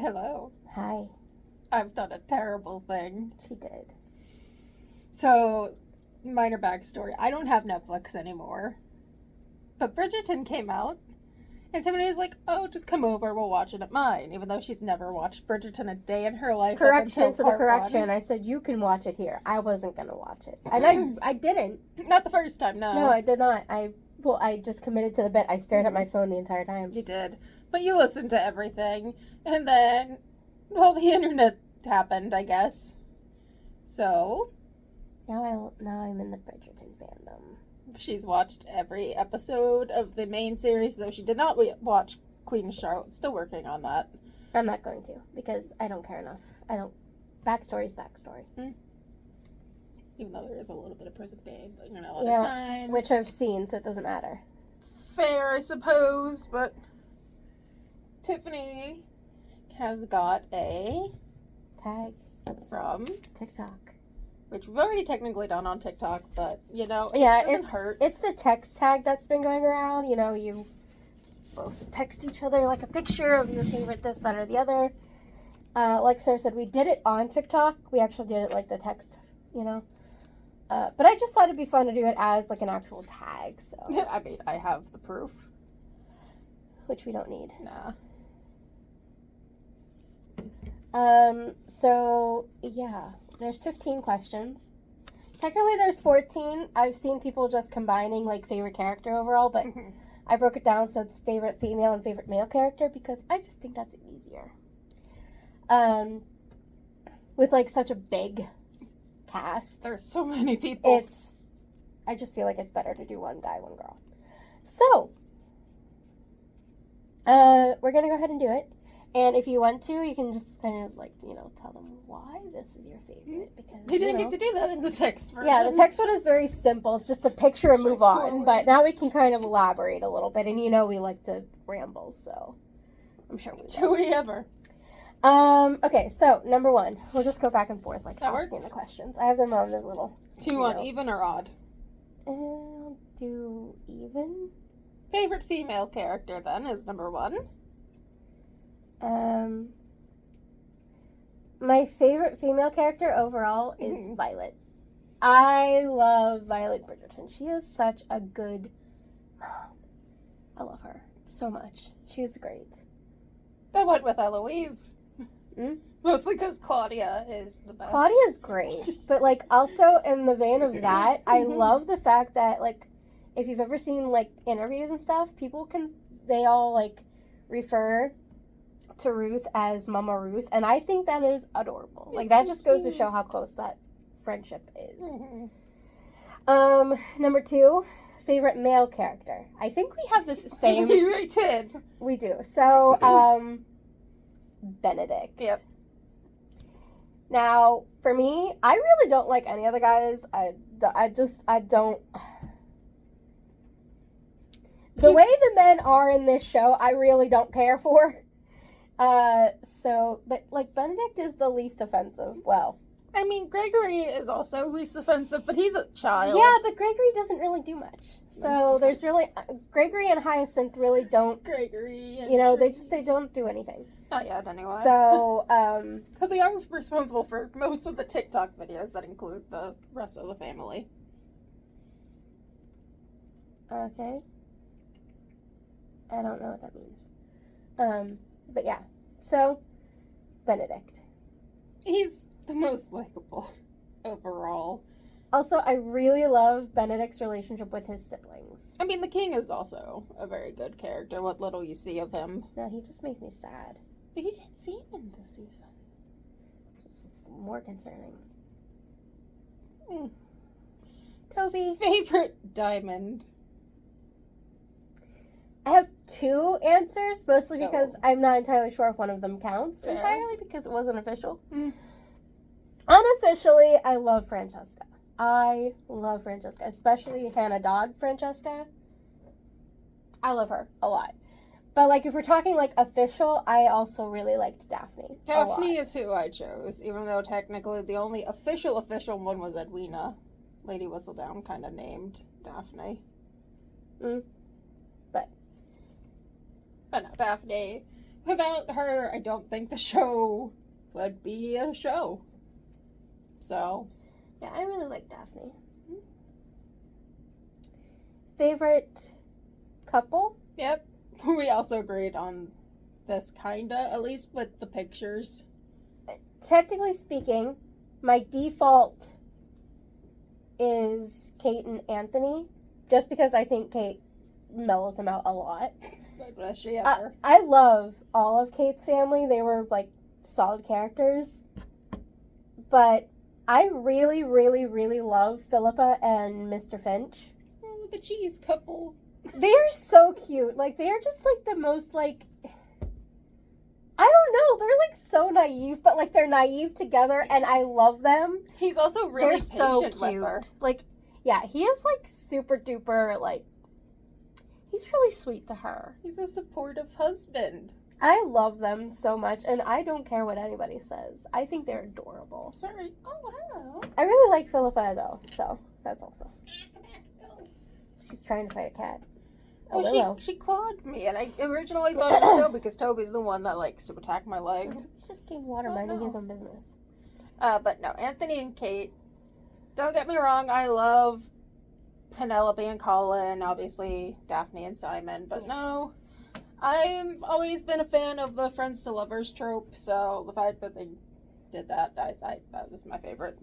Hello. Hi. I've done a terrible thing. She did. So, minor backstory. I don't have Netflix anymore. But Bridgerton came out, and Tiffany was like, oh, just come over, we'll watch it at mine, even though she's never watched Bridgerton a day in her life. Correction to the correction. I said you can watch it here. I wasn't going to watch it. And I didn't. Not the first time, no. No, I did not. I just committed to the bit. I stared at my phone the entire time. You did. But you listened to everything. And then, well, the internet happened, I guess. So... Now I'm in the Bridgerton fandom. She's watched every episode of the main series, though she did not watch Queen Charlotte. Still working on that. I'm not going to, because I don't care enough. Backstory's backstory. Even though there is a little bit of present day, but all the time. Which I've seen, so it doesn't matter. Fair, I suppose, but Tiffany has got a tag from TikTok. Which we've already technically done on TikTok, but, it doesn't hurt. It's the text tag that's been going around. You both text each other like a picture of your favorite this, that, or the other. Like Sarah said, we did it on TikTok. We actually did it like the text, But I just thought it'd be fun to do it as like an actual tag, so. I mean, I have the proof. Which we don't need. Nah. So, yeah. There's 15 questions. Technically, there's 14. I've seen people just combining, like, favorite character overall, but I broke it down so it's favorite female and favorite male character because I just think that's easier. With, like, such a big cast. There's so many people. I just feel like it's better to do one guy, one girl. So, we're going to go ahead and do it. And if you want to, you can just kind of, like, tell them why this is your favorite. Because we didn't get to do that in the text version. Yeah, the text one is very simple. It's just a picture and move on. But now we can kind of elaborate a little bit. And we like to ramble, so I'm sure we will. Do we ever? Okay, so number 1. We'll just go back and forth, like, that asking works. The questions. I have them on a little... Do you want even or odd? Do even. Favorite female character, then, is number 1. My favorite female character overall is Violet. I love Violet Bridgerton. She is such a good mom. I love her so much. She's great. I went with Eloise. Mostly because Claudia is the best. Claudia's great. But, like, also in the vein of that, I love the fact that, like, if you've ever seen, like, interviews and stuff, they all, like, refer to Ruth as Mama Ruth, and I think that is adorable. Like, that just goes to show how close that friendship is. Number 2, favorite male character. I think we have the same. We did. We do. So, Benedict. Yep. Now, for me, I really don't like any other guys. I don't. The way the men are in this show, I really don't care for. But, like, Benedict is the least offensive. Well, I mean, Gregory is also least offensive, but he's a child. Yeah, but Gregory doesn't really do much. So, there's really... Gregory and Hyacinth really don't... Gregory and they don't do anything. Not yet, anyway. So, But they are responsible for most of the TikTok videos that include the rest of the family. Okay. I don't know what that means. But yeah. So, Benedict. He's the most likable overall. Also, I really love Benedict's relationship with his siblings. I mean, the king is also a very good character, what little you see of him. No, he just makes me sad. But you didn't see him in this season. Just more concerning. Toby. Favorite diamond? I have 2 answers, mostly because I'm not entirely sure if one of them counts entirely because it wasn't official. Unofficially, I love Francesca. I love Francesca, especially Hannah Dodd Francesca. I love her a lot. But, like, if we're talking, like, official, I also really liked Daphne. Daphne is who I chose, even though technically the only official one was Edwina. Lady Whistledown kind of named Daphne. But But no, Daphne, Without her, I don't think the show would be a show. So, Yeah, I really like Daphne. Favorite couple? yep. We also agreed on this, kinda, at least with the pictures. Technically speaking, my default is Kate and Anthony, just because I think Kate mellows them out a lot. God bless she ever. I love all of Kate's family. They were, like, solid characters. But I really, really, really love Philippa and Mr. Finch. Oh, the cheese couple. They are so cute. Like, they are just, like, the most, like... I don't know. They're, like, so naive, but, like, they're naive together, and I love them. He's also really They're patient so with cute. her. Like, yeah, he is, like, super duper, like... He's really sweet to her. He's a supportive husband. I love them so much, and I don't care what anybody says. I think they're adorable. Sorry. Oh, hello. I really like Philippa, though, so that's also... Come back. Go. She's trying to fight a cat. Oh, Willow. she clawed me, and I originally thought it was Toby, because Toby's the one that likes to attack my leg. He's just getting water, Oh, minding no. his own business. But no, Anthony and Kate, don't get me wrong, I love Penelope and Colin, obviously Daphne and Simon, but no, I've always been a fan of the friends to lovers trope, so the fact that they did that, that was my favorite.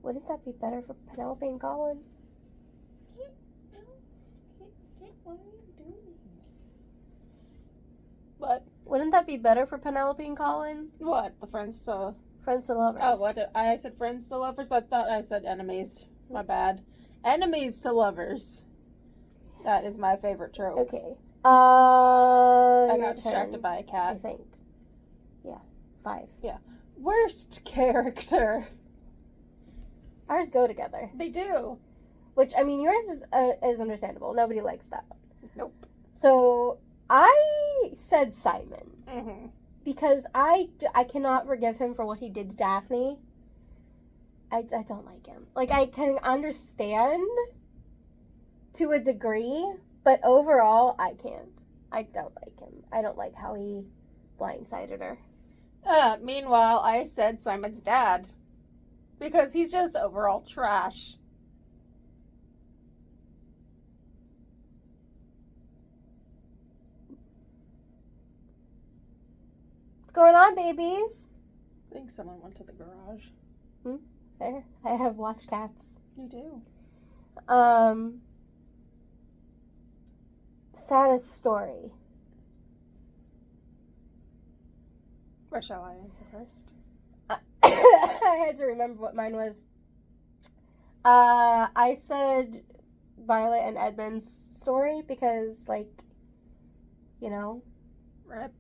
Wouldn't that be better for Penelope and Colin? What are you doing? What? Wouldn't that be better for Penelope and Colin? What? The friends to... Friends to lovers. Oh, what did I said friends to lovers? I thought I said enemies. My bad. Enemies to lovers. That is my favorite trope. Okay. I Your got distracted turn, by a I cat. think. Yeah. 5. Worst character. Ours go together. They do. Which, I mean, yours is understandable. Nobody likes that. Nope. So, I said Simon. Mm-hmm. Because I cannot forgive him for what he did to Daphne. I don't like him. Like, I can understand to a degree, but overall, I can't. I don't like him. I don't like how he blindsided her. Meanwhile, I said Simon's dad. Because he's just overall trash. What's going on, babies? I think someone went to the garage. There. I have watched cats. You do. Saddest story. Where shall I answer first? I had to remember what mine was. I said Violet and Edmund's story because, like, you know, Rip.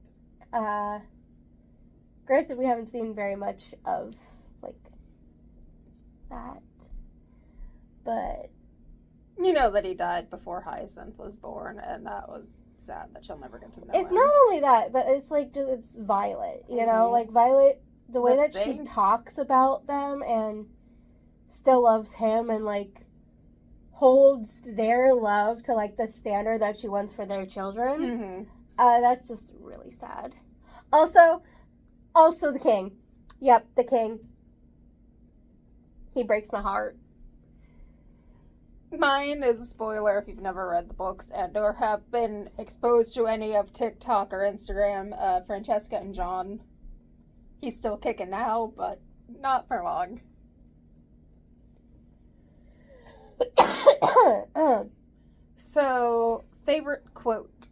granted we haven't seen very much of, like, that, but... You know that he died before Hyacinth was born, and that was sad that she'll never get to know It's him. not only that, but it's, like, just, it's Violet, you know? Mhm. Like, Violet, the way The that she saint. talks about them and still loves him and, like, holds their love to, like, the standard that she wants for their children, Mm-hmm. That's just really sad. Also the king. Yep, the king. He breaks my heart. Mine is a spoiler if you've never read the books and or have been exposed to any of TikTok or Instagram. Francesca and John. He's still kicking now, but not for long. So, favorite quote.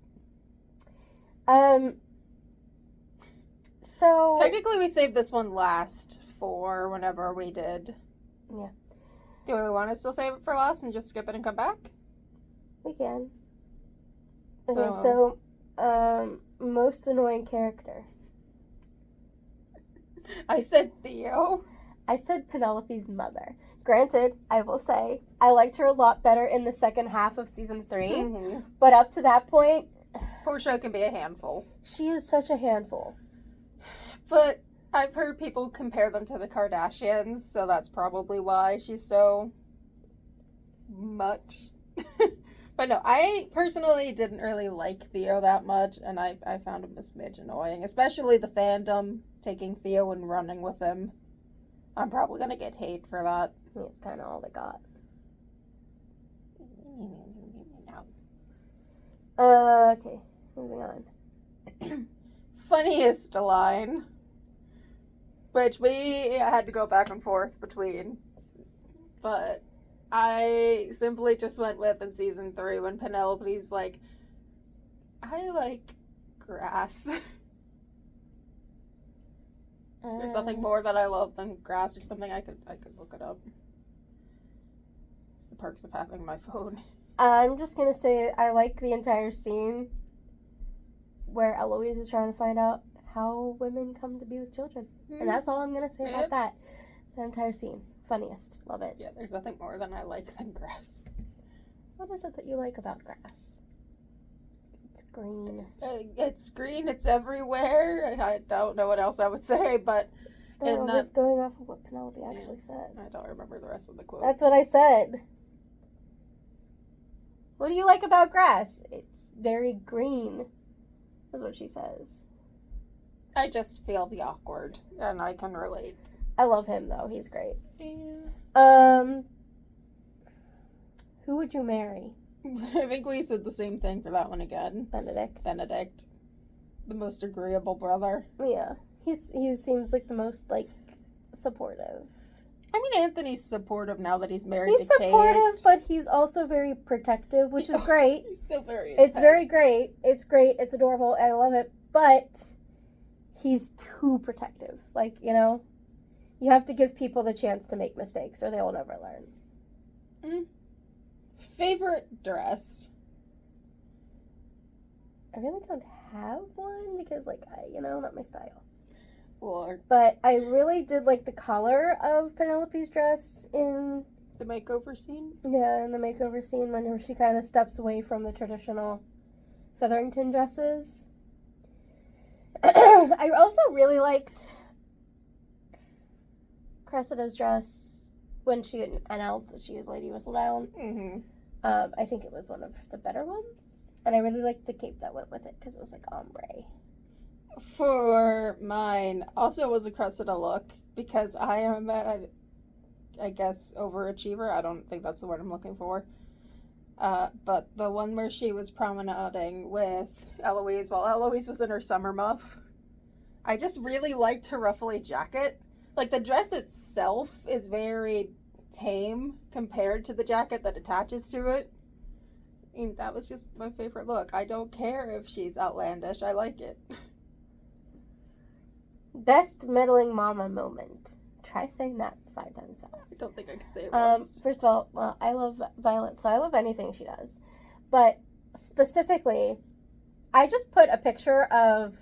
So... Technically, we saved this one last for whenever we did. Yeah. Do we want to still save it for last and just skip it and come back? We can. Okay, so, most annoying character. I said Theo. I said Penelope's mother. Granted, I will say, I liked her a lot better in the second half of season 3, Mm-hmm. but up to that point, Portia can be a handful. she is such a handful. But I've heard people compare them to the Kardashians, so that's probably why she's so much. But no, I personally didn't really like Theo that much, and I found him a smidge annoying, especially the fandom taking Theo and running with him. I'm probably gonna get hate for that. I mean, it's kind of all they got. Okay, moving on. Funniest line, which we had to go back and forth between, but I simply just went with in season 3 when Penelope's like, I like grass. There's nothing more that I love than grass or something. I could look it up. It's the perks of having my phone. I'm just gonna say I like the entire scene where Eloise is trying to find out how women come to be with children. And that's all I'm gonna say about that. The entire scene. Funniest. Love it. Yeah, there's nothing more than I like than grass. What is it that you like about grass? It's green. It's green. It's everywhere. I don't know what else I would say, but I'm just going off of what Penelope actually said. I don't remember the rest of the quote. That's what I said. What do you like about grass? It's very green. That's what she says. I just feel the awkward, and I can relate. I love him, though. He's great. Yeah. Who would you marry? I think we said the same thing for that one again. Benedict. The most agreeable brother. Yeah. He seems like the most, like, supportive. I mean, Anthony's supportive now that he's married He's to Kate. supportive, but he's also very protective, which is great. He's still very It's very great. It's great. It's adorable. I love it. But he's too protective. Like, you know? You have to give people the chance to make mistakes or they will never learn. Favorite dress? I really don't have one because, like, not my style. Or But I really did like the color of Penelope's dress in... the makeover scene? Yeah, in the makeover scene when she kind of steps away from the traditional Featherington dresses. I also really liked Cressida's dress when she announced that she is Lady Whistledown. Mm-hmm. I think it was one of the better ones. And I really liked the cape that went with it because it was like ombre. For mine, also was a Cressida look because I am I guess, overachiever. I don't think that's the word I'm looking for. But the one where she was promenading with Eloise while Eloise was in her summer muff, I just really liked her ruffly jacket. Like, the dress itself is very tame compared to the jacket that attaches to it. I mean, that was just my favorite look. I don't care if she's outlandish. I like it. Best meddling mama moment. Try saying that 5 times fast. I don't think I could say it once. First of all, well, I love Violet, so I love anything she does. But specifically, I just put a picture of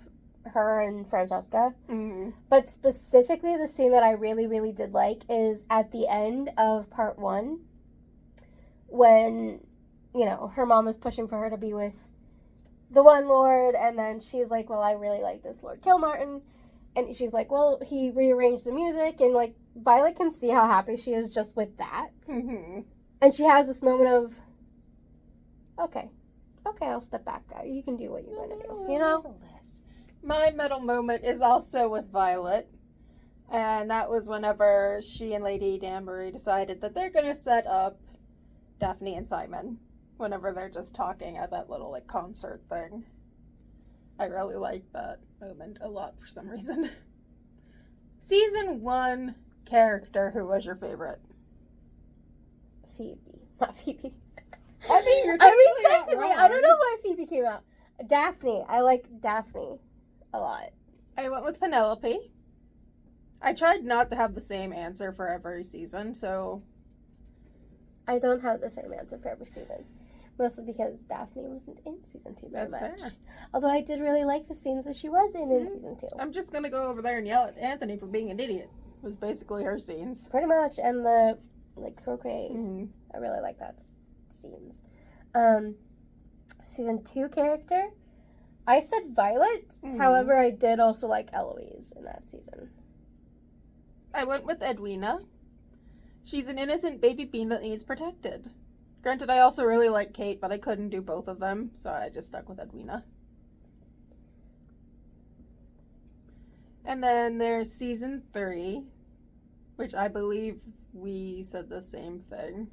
her and Francesca. Mm-hmm. But specifically, the scene that I really, really did like is at the end of part 1 when, her mom is pushing for her to be with the one lord, and then she's like, well, I really like this Lord Kilmartin. And she's like, well, he rearranged the music, and, like, Violet can see how happy she is just with that. Mm-hmm. And she has this moment of, okay, I'll step back. You can do what you're going to do, you know? My medal moment is also with Violet. And that was whenever she and Lady Danbury decided that they're going to set up Daphne and Simon whenever they're just talking at that little, like, concert thing. I really liked that moment a lot for some reason. Season 1 character, who was your favorite? Phoebe. Not Phoebe. Technically, I don't know why Phoebe came out. Daphne. I like Daphne a lot. I went with Penelope. I tried not to have the same answer for every season, so... I don't have the same answer for every season. Mostly because Daphne wasn't in season 2 very much. That's fair. Although I did really like the scenes that she was in season 2. I'm just gonna go over there and yell at Anthony for being an idiot. It was basically her scenes. Pretty much. And the, like, croquet. Mm-hmm. I really like that scenes. Season 2 character, I said Violet. Mm-hmm. However, I did also like Eloise in that season. I went with Edwina. She's an innocent baby bean that needs protected. Granted, I also really like Kate, but I couldn't do both of them, so I just stuck with Edwina. And then there's season 3, which I believe we said the same thing.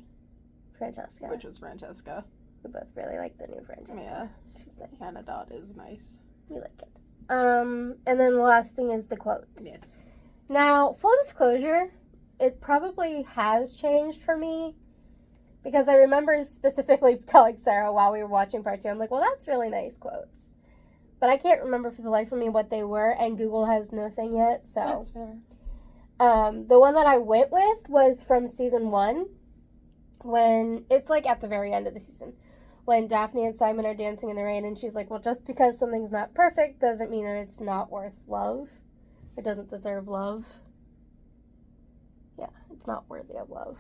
Francesca. Which was Francesca. We both really like the new Francesca. Yeah. She's nice. Hannah Dodd is nice. We like it. And then the last thing is the quote. Yes. Now, full disclosure, it probably has changed for me. Because I remember specifically telling Sarah while we were watching part 2, I'm like, well, that's really nice quotes. But I can't remember for the life of me what they were, and Google has no thing yet, so. That's fair. The one that I went with was from season 1, when, it's like at the very end of the season, when Daphne and Simon are dancing in the rain, and she's like, well, just because something's not perfect doesn't mean that it's not worth love. It doesn't deserve love. Yeah, it's not worthy of love.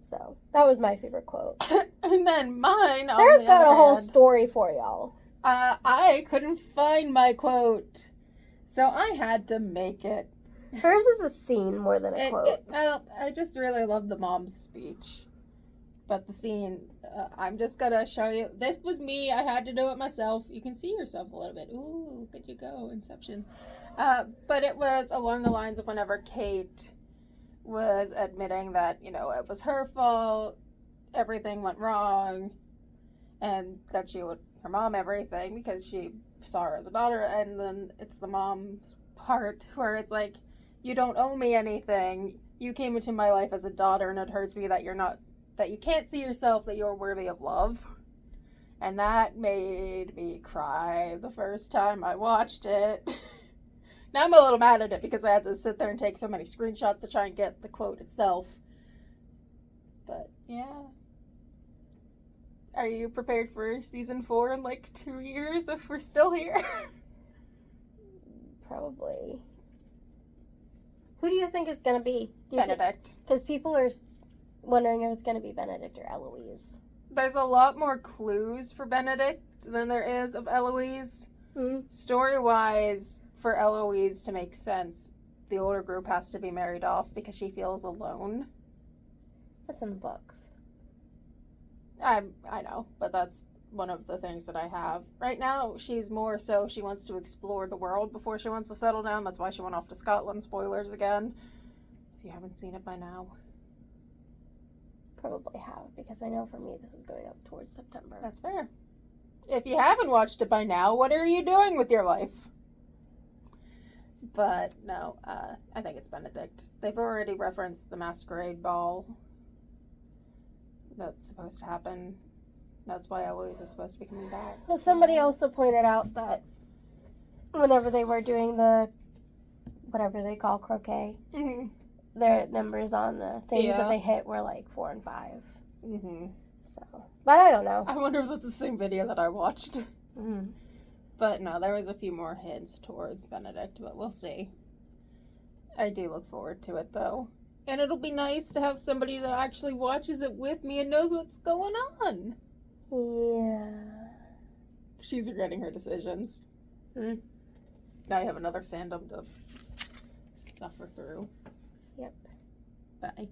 So, that was my favorite quote. And then mine, Sarah's got a whole story for y'all. I couldn't find my quote, so I had to make it. Hers is a scene more than a quote. I just really love the mom's speech. But the scene, I'm just going to show you. This was me. I had to do it myself. You can see yourself a little bit. Ooh, good you go, Inception. But it was along the lines of whenever Kate was admitting that, you know, it was her fault, everything went wrong, and that she owed her mom everything because she saw her as a daughter, and then it's the mom's part where it's like, you don't owe me anything, you came into my life as a daughter, and it hurts me that you can't see yourself, that you're worthy of love. And that made me cry the first time I watched it. Now I'm a little mad at it because I had to sit there and take so many screenshots to try and get the quote itself. But, yeah. Are you prepared for season 4 in like 2 years if we're still here? Probably. Who do you think it's going to be? Benedict. Because people are wondering if it's going to be Benedict or Eloise. There's a lot more clues for Benedict than there is of Eloise. Mm-hmm. Story-wise, for Eloise to make sense, the older group has to be married off because she feels alone. That's in the books. I know, but that's one of the things that I have. Right now, she's more so she wants to explore the world before she wants to settle down. That's why she went off to Scotland. Spoilers again. If you haven't seen it by now. Probably have, because I know for me this is going up towards September. That's fair. If you haven't watched it by now, what are you doing with your life? But no, I think it's Benedict. They've already referenced the masquerade ball that's supposed to happen. That's why Eloise is supposed to be coming back. Well, somebody also pointed out that whenever they were doing the, whatever they call croquet, Mm-hmm. their numbers on the things that Yeah. they hit were like 4 and 5. Mm-hmm. So, but I don't know. I wonder if that's the same video that I watched. Mm. But no, there was a few more hints towards Benedict, but we'll see. I do look forward to it, though. And it'll be nice to have somebody that actually watches it with me and knows what's going on. Yeah. She's regretting her decisions. Mm. Now you have another fandom to suffer through. Yep. Bye.